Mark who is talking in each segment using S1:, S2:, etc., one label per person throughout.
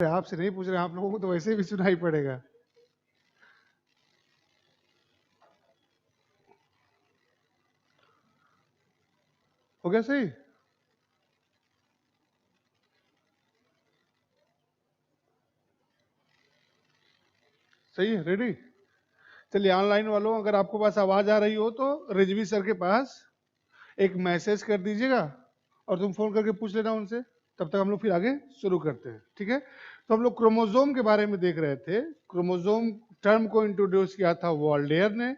S1: आपसे नहीं पूछ रहे, आप लोगों को तो वैसे भी सुनाई पड़ेगा। हो गया सही? सही है, रेडी? चलिए ऑनलाइन वालों, अगर आपको पास आवाज आ रही हो तो रिजवी सर के पास एक मैसेज कर दीजिएगा और तुम फोन करके पूछ लेना उनसे। तब तक हम लोग फिर आगे शुरू करते हैं, ठीक है? तो हम लोग क्रोमोसोम के बारे में देख रहे थे। क्रोमोसोम टर्म को इंट्रोड्यूस किया था वॉल्डेयर ने।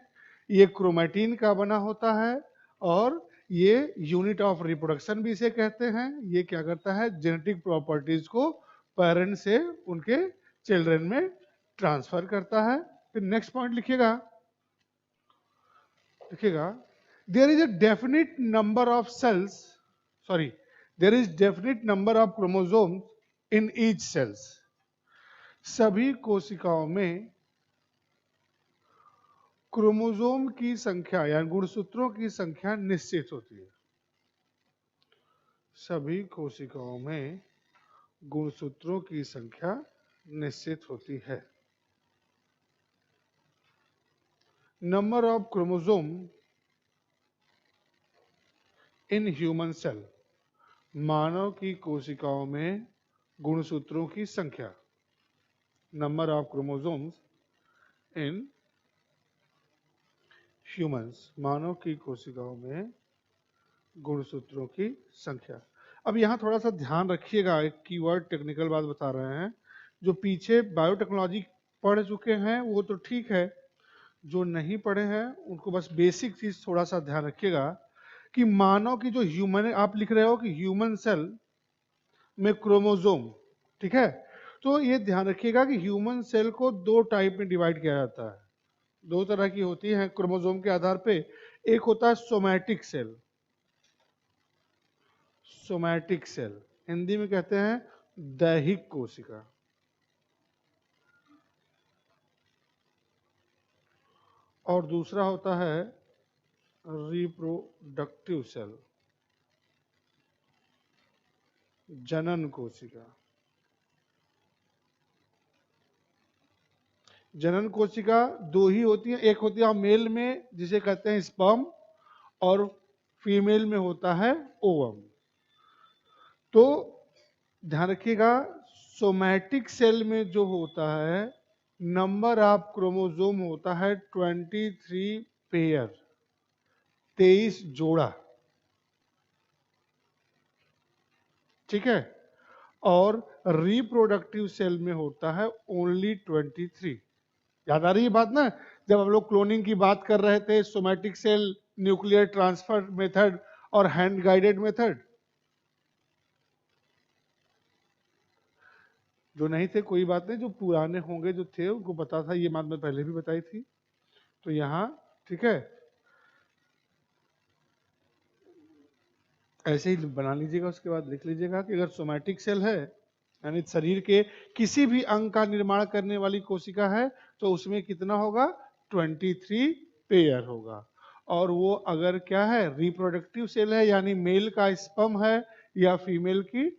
S1: ये क्रोमैटिन का बना होता है और ये यूनिट ऑफ रिप्रोडक्शन भी इसे कहते हैं। ये क्या करता है, जेनेटिक प्रॉपर्टीज को पेरेंट से उनके चिल्ड्रन में ट्रांसफर करता है। फिर नेक्स्ट पॉइंट लिखिएगा, लिखिएगा, there is a definite number of cells, sorry, there is definite number of chromosomes in each cells. सभी कोशिकाओं में क्रोमोसोम की संख्या या गुणसूत्रों की संख्या निश्चित होती है। सभी कोशिकाओं में गुणसूत्रों की संख्या निश्चित होती है। Number of chromosome in human cell, मानव की कोशिकाओं में गुणसूत्रों की संख्या। Number of chromosomes in humans, मानव की कोशिकाओं में गुणसूत्रों की संख्या। अब यहाँ थोड़ा सा ध्यान रखिएगा, एक कीवर्ड टेक्निकल बात बता रहे हैं। जो पीछे बायोटेक्नोलॉजी पढ़ चुके हैं वो तो ठीक है, जो नहीं पढ़े हैं उनको बस बेसिक चीज थोड़ा सा ध्यान रखिएगा कि मानव की जो ह्यूमन, आप लिख रहे हो कि ह्यूमन सेल में क्रोमोसोम, ठीक है? तो ये ध्यान रखिएगा कि ह्यूमन सेल को दो टाइप में डिवाइड किया जाता है। दो तरह की होती है क्रोमोसोम के आधार पे। एक होता है somatic cell, somatic cell Hindi में कहते हैं दैहिक कोशिका। और दूसरा होता है रिप्रोडक्टिव सेल, जनन कोशिका। जनन कोशिका दो ही होती है, एक होती है मेल में जिसे कहते हैं स्पर्म, और फीमेल में होता है ओवम। तो ध्यान रखिएगा, सोमैटिक सेल में जो होता है नंबर ऑफ क्रोमोसोम होता है 23 पेयर, 23 जोड़ा, ठीक है? और रिप्रोडक्टिव सेल में होता है ओनली 23। याद आ रही है बात ना, जब हम लोग क्लोनिंग की बात कर रहे थे, somatic cell, nuclear transfer method और हैंड गाइडेड मेथड। जो नहीं थे कोई बात नहीं, जो पुराने होंगे जो थे उनको पता था, ये बात मैं पहले भी बताई थी। तो यहाँ ठीक है, ऐसे ही बना लीजिएगा, उसके बाद लिख लीजिएगा कि अगर सोमैटिक सेल है यानी शरीर के किसी भी अंग का निर्माण करने वाली कोशिका है तो उसमें कितना होगा, 23 पेयर होगा। और वो अगर क्या है, रिप्रोडक्टिव सेल है यानी मेल का स्पर्म है या फीमेल की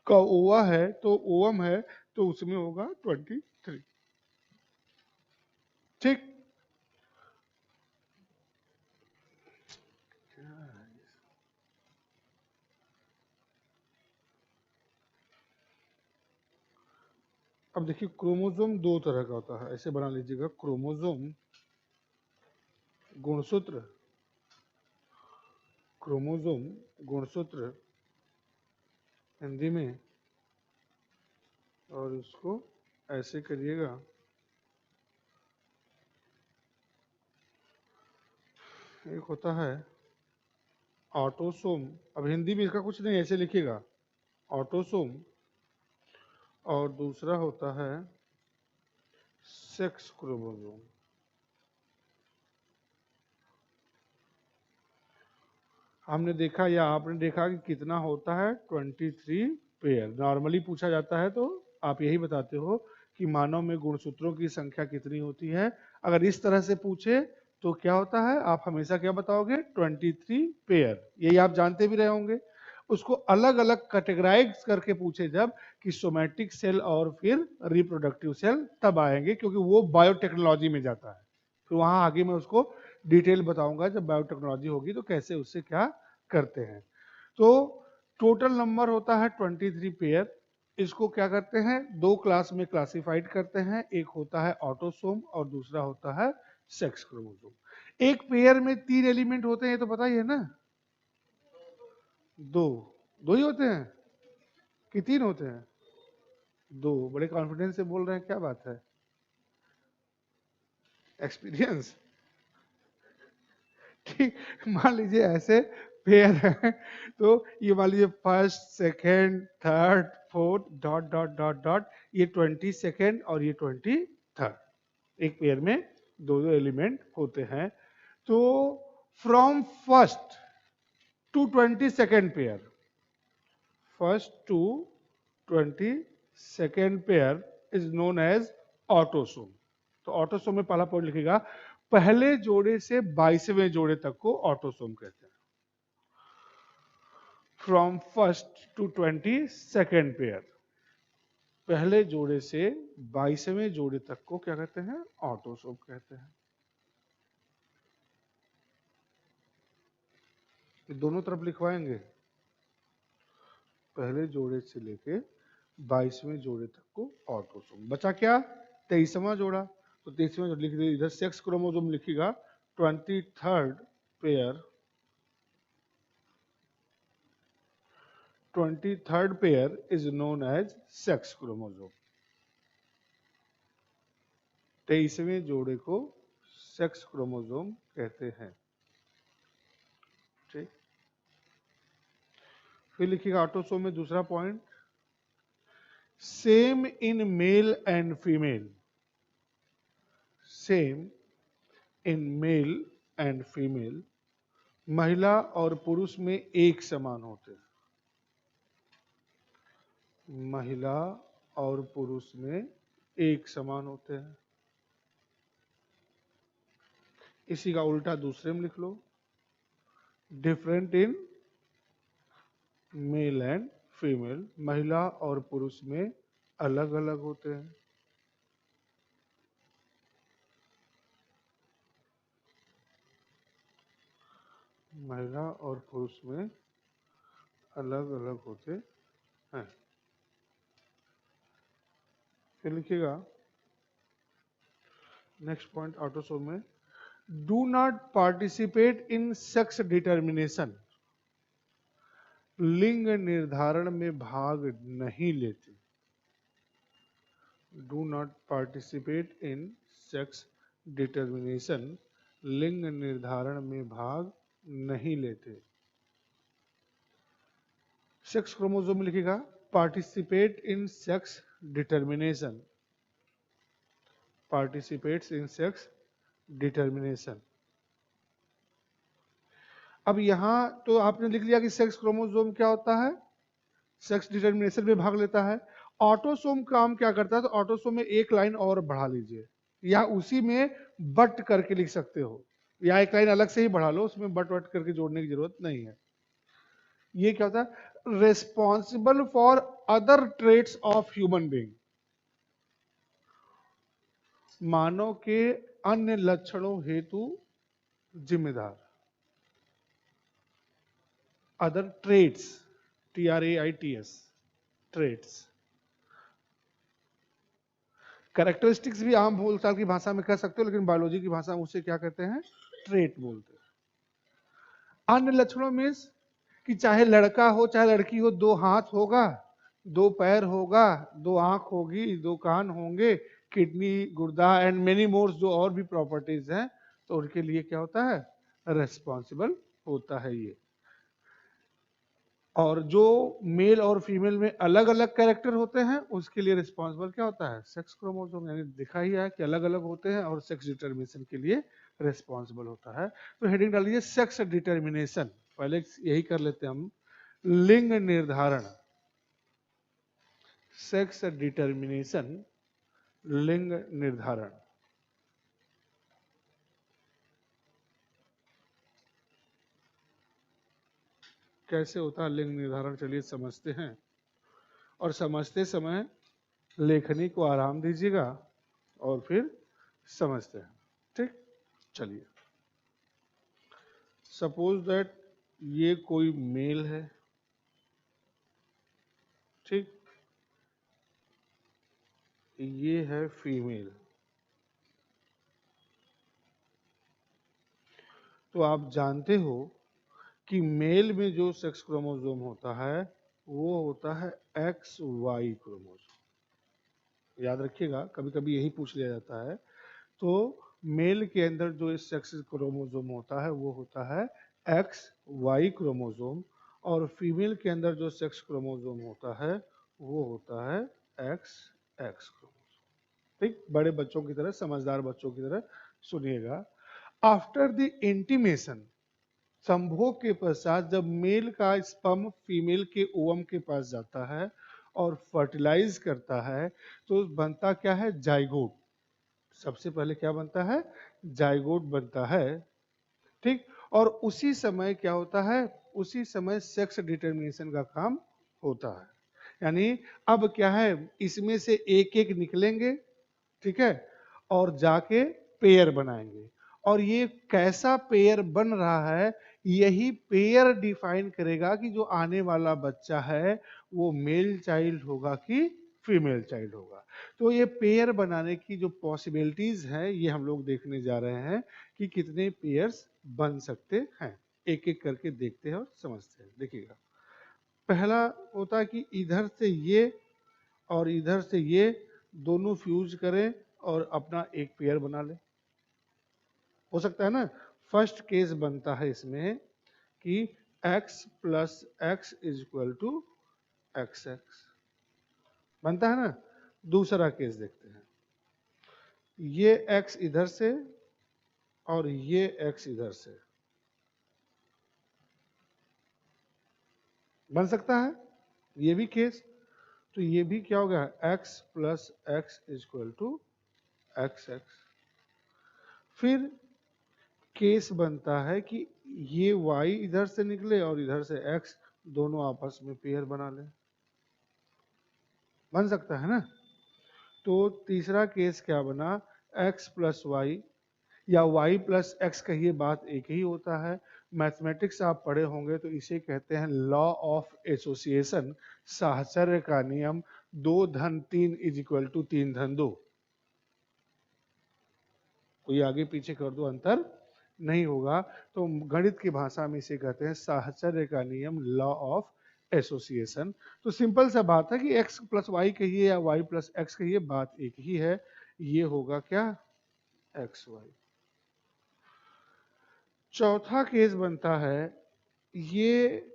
S1: का ओवा है तो ओवम है, तो उसमें होगा 23। ठीक? अब देखिए, क्रोमोसोम दो तरह का होता है, ऐसे बना लीजिएगा, क्रोमोसोम गुणसूत्र, क्रोमोसोम गुणसूत्र हिंदी में, और इसको ऐसे करिएगा, एक होता है ऑटोसोम। अब हिंदी में इसका कुछ नहीं, ऐसे लिखिएगा ऑटोसोम, और दूसरा होता है सेक्स क्रोमोसोम। हमने देखा या आपने देखा कि कितना होता है, 23 पेयर। नॉर्मली पूछा जाता है तो आप यही बताते हो कि मानव में गुणसूत्रों की संख्या कितनी होती है। अगर इस तरह से पूछे तो क्या होता है, आप हमेशा क्या बताओगे, 23 पेयर। यही आप जानते भी रहे होंगे। उसको अलग अलग कैटेगराइज करके पूछे जब कि सोमैटिक सेल और फिर रिप्रोडक्टिव सेल तब आएंगे, क्योंकि वो बायोटेक्नोलॉजी में जाता है। फिर वहां आगे मैं उसको डिटेल बताऊंगा जब बायोटेक्नोलॉजी होगी तो कैसे उससे क्या करते हैं। तो टोटल नंबर होता है 23 पेयर। इसको क्या करते हैं, दो क्लास में क्लासिफाइड करते हैं, एक होता है ऑटोसोम और दूसरा होता है सेक्स क्रोमोसोम। एक पेयर में 3 एलिमेंट होते हैं, ये तो पता ही है ना। दो दो ही होते हैं कि 3 होते हैं? दो। बड़े कॉन्फिडेंस से बोल रहे हैं, क्या बात है, एक्सपीरियंस। ठीक, मान लीजिए ऐसे पेयर है, तो ये मान लीजिए first second third fourth dot dot dot dot, ये 22 और ये 23। एक पेयर में दो दो एलिमेंट होते हैं। तो from first to 22 pair, first to 22 pair is known as autosome. तो ऑटोसोम में पहला पॉइंट लिखेगा, पहले जोड़े से 22वें जोड़े तक को ऑटोसोम कहते हैं। फ्रॉम फर्स्ट टू 22 पेयर, पहले जोड़े से 22वें जोड़े तक को क्या कहते हैं, ऑटोसोम कहते हैं। दोनों तरफ लिखवाएंगे, पहले जोड़े से लेके 22वें जोड़े तक को ऑटोसोम। बचा क्या, 23वां जोड़ा। तो 23वां जोड़ा लिख दीजिए, इधर सेक्स क्रोमोसोम लिखिएगा 23rd pair, 23rd pair is known as sex chromosome. 23वें जोड़े को सेक्स क्रोमोसोम कहते हैं। ठीक, फिर लिखिएगा ऑटोसोम में दूसरा point, same in male and female, same in male and female, महिला और पुरुष में एक समान होते हैं, महिला और पुरुष में एक समान होते हैं। इसी का उल्टा दूसरे में लिख लो, different in male and female, महिला और पुरुष में अलग अलग होते हैं। महिला और पुरुष में अलग अलग होते हैं। फिर लिखिएगा नेक्स्ट पॉइंट ऑटोसोम में, do not participate in sex determination, लिंग निर्धारण में भाग नहीं लेते। Do not participate in sex determination, लिंग निर्धारण में भाग नहीं लेते। सेक्स क्रोमोसोम में लिखेगा participate in sex determination, participates in sex determination. अब यहां तो आपने लिख लिया कि सेक्स क्रोमोसोम क्या होता है, सेक्स डिटर्मिनेशन में भाग लेता है। ऑटोसोम काम क्या करता है, तो ऑटोसोम में एक लाइन और बढ़ा लीजिए, या उसी में बट करके लिख सकते हो, या एक लाइन अलग से ही बढ़ा लो, उसमें बट वट करके जोड़ने की जरूरत नहीं है। ये क्या होता है, responsible for other traits of human being, मानव के अन्य लक्षणों हेतु जिम्मेदार। Other traits, TRAITS, traits. Characteristics भी आम बोलचाल की भाषा में कह सकते हो, लेकिन बायोलॉजी की भाषा में उसे क्या कहते हैं, ट्रेट बोलते हैं। अन्य लक्षणों में कि चाहे लड़का हो चाहे लड़की हो, दो हाथ होगा, दो पैर होगा, दो आंख होगी, दो कान होंगे, किडनी, गुर्दा एंड मेनी मोर, जो और भी प्रॉपर्टीज हैं, तो उनके लिए क्या होता है, रेस्पॉन्सिबल होता है ये। और जो मेल और फीमेल में अलग अलग कैरेक्टर होते हैं, उसके लिए रिस्पॉन्सिबल क्या होता है, सेक्स क्रोमोसोम। यानी दिखा ही है कि अलग अलग होते हैं और सेक्स डिटर्मिनेशन के लिए रिस्पॉन्सिबल होता है। तो हेडिंग डाल दीजिए सेक्स डिटर्मिनेशन। पहले यही कर लेते हैं हम, लिंग निर्धारण, सेक्स डिटर्मिनेशन, लिंग निर्धारण। कैसे होता है लिंग निर्धारण, चलिए समझते हैं। और समझते समय लेखनी को आराम दीजिएगा और फिर समझते हैं। ठीक, चलिए। सपोज दैट ये कोई मेल है, ठीक, ये है फीमेल। तो आप जानते हो कि मेल में जो सेक्स क्रोमोसोम होता है वो होता है एक्स वाई क्रोमोसोम। याद रखिएगा, कभी कभी यही पूछ लिया जाता है। तो मेल के अंदर जो सेक्स क्रोमोसोम होता है वो होता है एक्स वाई क्रोमोसोम, और फीमेल के अंदर जो सेक्स क्रोमोसोम होता है वो होता है एक्स एक्स क्रोमोसोम। ठीक, बड़े बच्चों की तरह, समझदार बच्चों की तरह सुनिएगा। आफ्टर द इंटीमेशन, संभोग के पश्चात जब मेल का स्पर्म फीमेल के ओवम के पास जाता है और फर्टिलाइज करता है तो बनता क्या है, जाइगोट। सबसे पहले क्या बनता है, जाइगोट बनता है। ठीक, और उसी समय क्या होता है, उसी समय सेक्स डिटर्मिनेशन का काम होता है। यानी अब क्या है, इसमें से एक एक निकलेंगे, ठीक है, और जाके पेयर बनाएंगे। और ये कैसा पेयर बन रहा है, यही पेयर डिफाइन करेगा कि जो आने वाला बच्चा है वो मेल चाइल्ड होगा कि फीमेल चाइल्ड होगा। तो ये पेयर बनाने की जो पॉसिबिलिटीज हैं ये हम लोग देखने जा रहे हैं कि कितने पेयर्स बन सकते हैं। एक एक करके देखते हैं और समझते हैं। देखिएगा, पहला होता है कि इधर से ये और इधर से ये दोनों फ्यूज करें और अपना एक पेयर बना ले। हो सकता है ना। फर्स्ट केस बनता है इसमें कि x plus X is equal to X X, बनता है ना। दूसरा केस देखते हैं, ये x इधर से और ये x इधर से, बन सकता है ये भी केस। तो ये भी क्या हो गया, x plus X is equal to X X. फिर केस बनता है कि ये y इधर से निकले और इधर से x, दोनों आपस में पेयर बना ले, बन सकता है ना। तो तीसरा केस क्या बना, x प्लस वाई या y प्लस एक्स, कहिए बात एक ही होता है। मैथमेटिक्स आप पढ़े होंगे तो इसे कहते हैं लॉ ऑफ एसोसिएशन, साहचर्य का नियम। 2 धन 3 इज इक्वल टू 3 धन 2। कोई आगे पीछे कर दो अंतर नहीं होगा। तो गणित की भाषा में इसे कहते हैं साहचर्य का नियम, लॉ ऑफ एसोसिएशन। तो सिंपल सा बात है कि x प्लस वाई कहिए या y प्लस एक्स कहिए, बात एक ही है। ये होगा क्या, एक्स वाई। चौथा केस बनता है, ये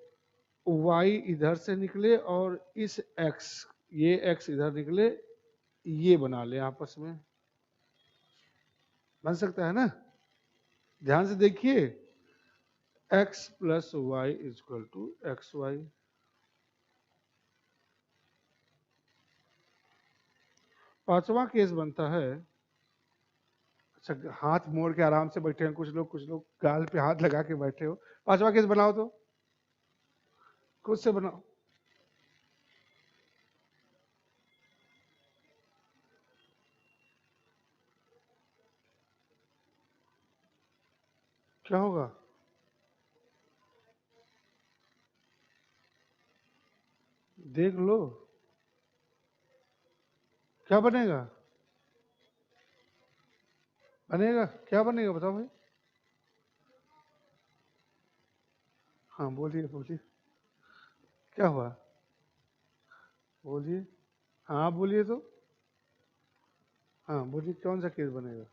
S1: y इधर से निकले और इस x, ये x इधर निकले, ये बना ले आपस में, बन सकता है ना। ध्यान से देखिए, x plus Y is equal to X Y. पांचवा केस बनता है, अच्छा हाथ मोड़ के आराम से बैठे हैं कुछ लोग गाल पे हाथ लगा के बैठे हो। पांचवा केस बनाओ तो, खुद से बनाओ। क्या होगा, देख लो क्या बनेगा। बनेगा क्या, बनेगा बताओ भाई। हाँ बोलिए बोलिए, क्या हुआ, बोलिए। हाँ बोलिए तो, हाँ बोलिए कौन सा केस बनेगा।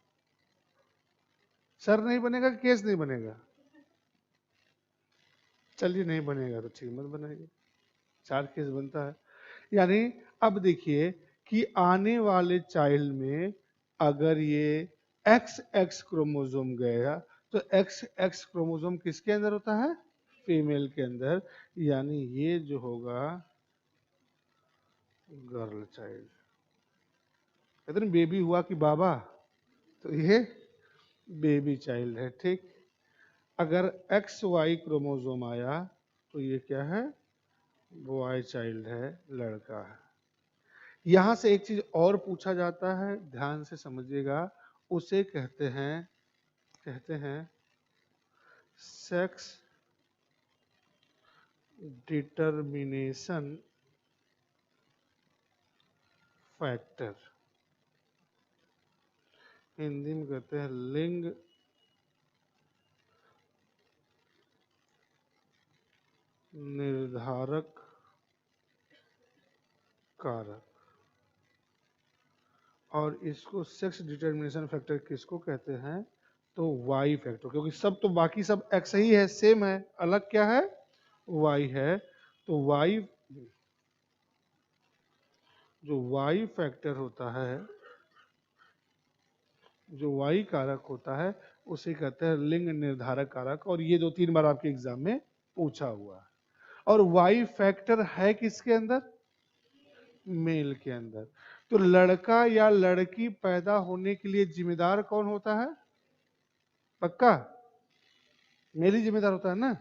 S1: सर नहीं बनेगा, केस नहीं बनेगा। चलिए नहीं बनेगा तो ठीक, मत बनाइए। 4 केस बनता है। यानी अब देखिए कि आने वाले चाइल्ड में अगर ये एक्स एक्स क्रोमोसोम गया तो एक्स एक्स क्रोमोसोम किसके अंदर होता है, फीमेल के अंदर। यानी ये जो होगा गर्ल चाइल्ड। कहते ना बेबी हुआ कि बाबा, तो ये बेबी चाइल्ड है। ठीक, अगर एक्स वाई क्रोमोसोम आया तो ये क्या है, बॉय चाइल्ड है, लड़का है। यहां से एक चीज और पूछा जाता है, ध्यान से समझिएगा, उसे कहते हैं सेक्स डिटर्मिनेशन फैक्टर। हिंदी में कहते हैं लिंग निर्धारक कारक। और इसको सेक्स डिटर्मिनेशन फैक्टर किसको कहते हैं, तो वाई फैक्टर, क्योंकि सब तो बाकी सब एक्स ही है, सेम है, अलग क्या है, वाई है। तो वाई, जो वाई फैक्टर होता है, जो वाई कारक होता है, उसे कहते हैं लिंग निर्धारक कारक। और ये 2-3 बार आपके एग्जाम में पूछा हुआ है। और वाई फैक्टर है किसके अंदर, मेल के अंदर। तो लड़का या लड़की पैदा होने के लिए जिम्मेदार कौन होता है, पक्का मेल ही जिम्मेदार होता है ना,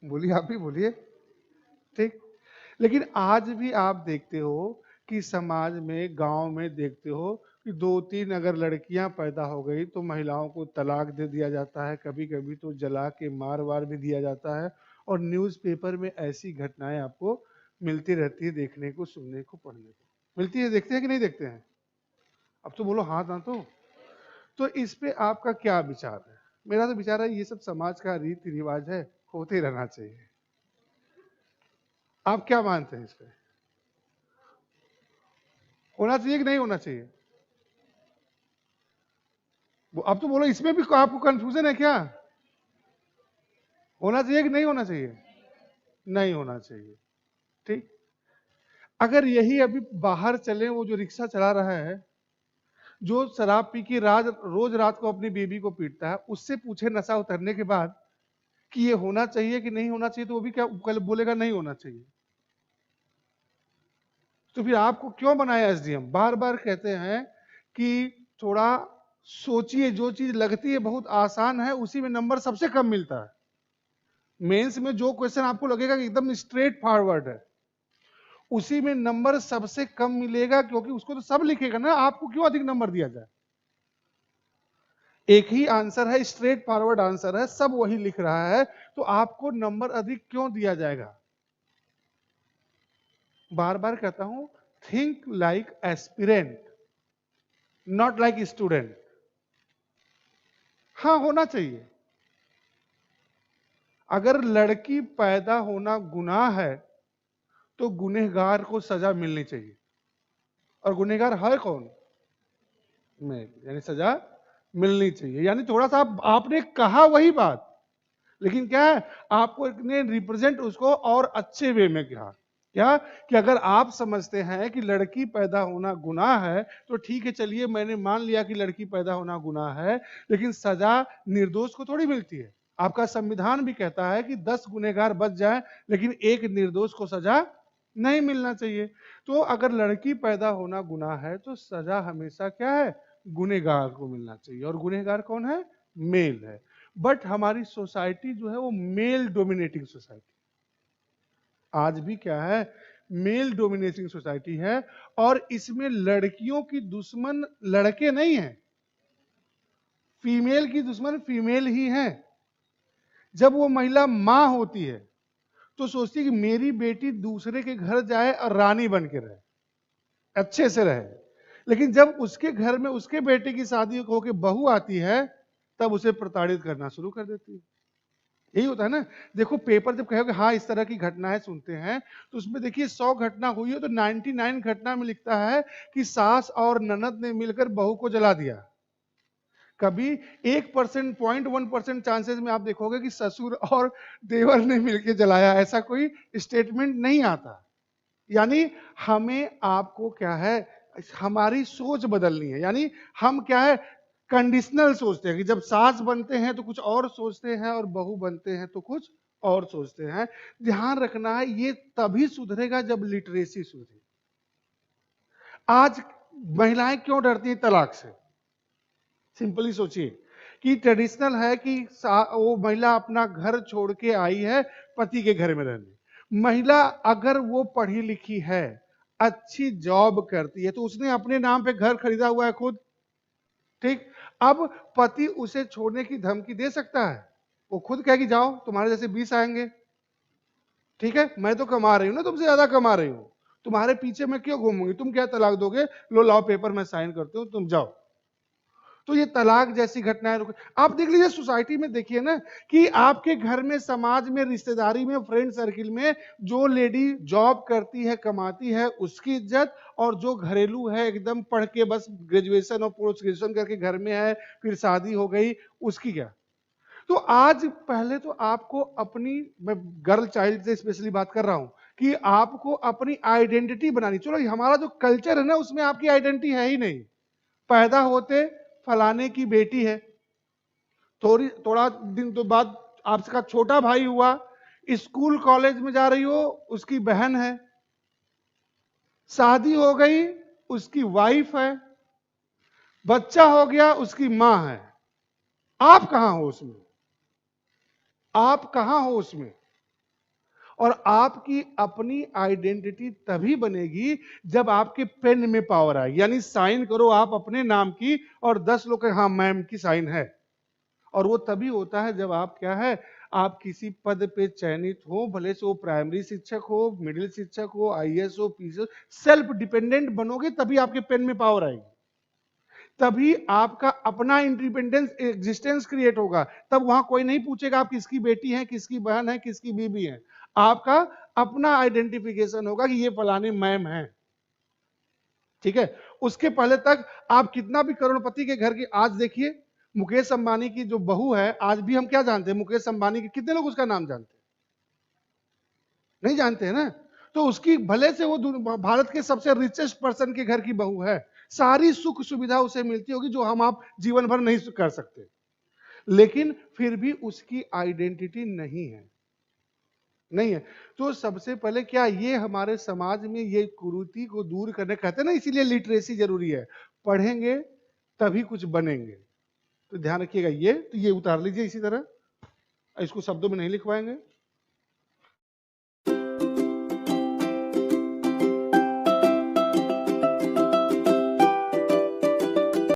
S1: बोलिए, आप भी बोलिए, ठीक। लेकिन आज भी आप देखते हो कि समाज में, गांव में देखते हो कि 2-3 अगर लड़कियां पैदा हो गई तो महिलाओं को तलाक दे दिया जाता है, कभी कभी तो जला के मार वार भी दिया जाता है। और न्यूज़पेपर में ऐसी घटनाएं आपको मिलती रहती है, देखने को, सुनने को, पढ़ने को मिलती है। देखते हैं कि नहीं देखते हैं, अब तो बोलो हाँ ना। तो इस पे आपका क्या विचार है? मेरा तो विचार है ये सब समाज का रीति रिवाज है, होते रहना चाहिए। आप क्या मानते हैं इस पे, होना चाहिए कि नहीं होना चाहिए? अब तो बोलो, इसमें भी आपको कंफ्यूजन है क्या, होना चाहिए कि नहीं होना चाहिए? नहीं होना चाहिए, ठीक। अगर यही अभी बाहर चले, वो जो रिक्शा चला रहा है, जो शराब पी के रोज रात को अपनी बेबी को पीटता है, उससे पूछे नशा उतरने के बाद कि ये होना चाहिए कि नहीं होना चाहिए, तो वो भी क्या कल बोलेगा, नहीं होना चाहिए। तो फिर आपको क्यों बनाया एसडीएम? बार बार कहते हैं कि थोड़ा सोचिए, जो चीज लगती है बहुत आसान है उसी में नंबर सबसे कम मिलता है। मेंस में जो क्वेश्चन आपको लगेगा कि एकदम स्ट्रेट फॉरवर्ड है, उसी में नंबर सबसे कम मिलेगा, क्योंकि उसको तो सब लिखेगा ना, आपको क्यों अधिक नंबर दिया जाए? एक ही आंसर है, स्ट्रेट फॉरवर्ड आंसर है, सब वही लिख रहा है, तो आपको नंबर अधिक क्यों दिया जाएगा? बार बार कहता हूं, think like aspirant, not like student. हाँ, होना चाहिए। अगर लड़की पैदा होना गुनाह है तो गुनहगार को सजा मिलनी चाहिए। और गुनहगार है कौन? मैं, यानी सजा मिलनी चाहिए। यानी थोड़ा सा आपने कहा वही बात, लेकिन क्या है, आपको ने रिप्रेजेंट उसको और अच्छे वे में कहा। क्या कि अगर आप समझते हैं कि लड़की पैदा होना गुनाह है, तो ठीक है, चलिए मैंने मान लिया कि लड़की पैदा होना गुनाह है, लेकिन सजा निर्दोष को थोड़ी मिलती है। आपका संविधान भी कहता है कि 10 गुनहगार बच जाए, लेकिन एक निर्दोष को सजा नहीं मिलना चाहिए। तो अगर लड़की पैदा होना गुनाह है, तो सजा हमेशा क्या है, गुनहगार को मिलना चाहिए। और गुनहगार कौन है? मेल है। बट हमारी सोसाइटी जो है वो मेल डोमिनेटिंग सोसाइटी, आज भी क्या है, मेल डोमिनेटिंग सोसाइटी है। और इसमें लड़कियों की दुश्मन लड़के नहीं है, फीमेल की दुश्मन फीमेल ही है। जब वो महिला मां होती है तो सोचती है कि मेरी बेटी दूसरे के घर जाए और रानी बन के रहे, अच्छे से रहे। लेकिन जब उसके घर में उसके बेटे की शादी होकर बहू आती है, तब उसे प्रताड़ित करना शुरू कर देती है। यही होता है ना। देखो, पेपर जब कहोगे हाँ इस तरह की घटनाएं सुनते हैं, तो उसमें देखिए 100 घटना हुई है तो 99 घटना में लिखता है कि सास और ननद ने मिलकर बहू को जला दिया। कभी 1%, 0.1% चांसेस में आप देखोगे कि ससुर और देवर ने मिलकर जलाया, ऐसा कोई स्टेटमेंट नहीं आता। यानी हमें आपको क्या है, हमारी सोच बदलनी है। यानी हम क्या है, कंडीशनल सोचते हैं कि जब सास बनते हैं तो कुछ और सोचते हैं और बहू बनते हैं तो कुछ और सोचते हैं। ध्यान रखना है, ये तभी सुधरेगा जब लिटरेसी सुधरे। आज महिलाएं क्यों डरती हैं तलाक से? सिंपली सोचिए, कि ट्रेडिशनल है कि वो महिला अपना घर छोड़ के आई है पति के घर में रहने। महिला अगर वो पढ़ी लिखी है, अच्छी जॉब करती है, तो उसने अपने नाम पे घर खरीदा हुआ है खुद, ठीक। अब पति उसे छोड़ने की धमकी दे सकता है? वो खुद कहेगी जाओ तुम्हारे जैसे 20 आएंगे, ठीक है, मैं तो कमा रही हूं ना, तुमसे ज्यादा कमा रही हूं, तुम्हारे पीछे मैं क्यों घूमूंगी, तुम क्या तलाक दोगे, लो लाओ पेपर मैं साइन करती हूं, तुम जाओ। तो ये तलाक जैसी घटनाएं रुक, आप देख लीजिए सोसाइटी में, देखिए ना कि आपके घर में, समाज में, रिश्तेदारी में, फ्रेंड सर्किल में जो लेडी जॉब करती है, कमाती है, उसकी इज्जत, और जो घरेलू है एकदम पढ़ के बस ग्रेजुएशन और पोस्ट ग्रेजुएशन करके घर में है, फिर शादी हो गई, उसकी क्या। तो आज पहले तो आपको अपनी, मैं गर्ल चाइल्ड से स्पेशली बात कर रहा हूं, कि आपको अपनी आइडेंटिटी बनानी। चलो हमारा जो कल्चर है ना, उसमें आपकी आइडेंटिटी है ही नहीं। पैदा होते फलाने की बेटी है, थोड़ा दिन तो बाद आपका छोटा भाई हुआ, स्कूल कॉलेज में जा रही हो, उसकी बहन है, शादी हो गई, उसकी वाइफ है, बच्चा हो गया, उसकी मां है। आप कहां हो उसमें? आप कहां हो उसमें? और आपकी अपनी आइडेंटिटी तभी बनेगी जब आपके पेन में पावर आए, यानी साइन करो आप अपने नाम की और 10 लोग हाँ मैम की साइन है। और वो तभी होता है जब आप क्या है, आप किसी पद पे चयनित हो, भले से वो प्राइमरी शिक्षक हो, मिडिल शिक्षक हो, आईएएस हो, पीएस हो, सेल्फ डिपेंडेंट बनोगे तभी आपके पेन में पावर आएगी, तभी आपका अपना इंडिपेंडेंस एग्जिस्टेंस क्रिएट होगा। तब वहां कोई नहीं पूछेगा आप किसकी बेटी हैं, किसकी बहन है, किसकी बीबी है। आपका अपना आइडेंटिफिकेशन होगा कि ये फलानी मैम है, ठीक है। उसके पहले तक आप कितना भी करोड़पति के घर की, आज देखिए मुकेश अंबानी की जो बहू है, आज भी हम क्या जानते हैं मुकेश अंबानी के, कितने लोग उसका नाम जानते हैं? नहीं जानते हैं ना। तो उसकी भले से वो भारत के सबसे रिचेस्ट पर्सन के घर की बहू है, सारी सुख सुविधा उसे मिलती होगी जो हम आप जीवन भर नहीं कर सकते, लेकिन फिर भी उसकी आइडेंटिटी नहीं है, नहीं है। तो सबसे पहले क्या, ये हमारे समाज में ये कुरीति को दूर करने, कहते हैं ना इसीलिए लिटरेसी जरूरी है, पढ़ेंगे तभी कुछ बनेंगे। तो ध्यान रखिएगा, ये तो ये उतार लीजिए इसी तरह, इसको शब्दों में नहीं लिखवाएंगे।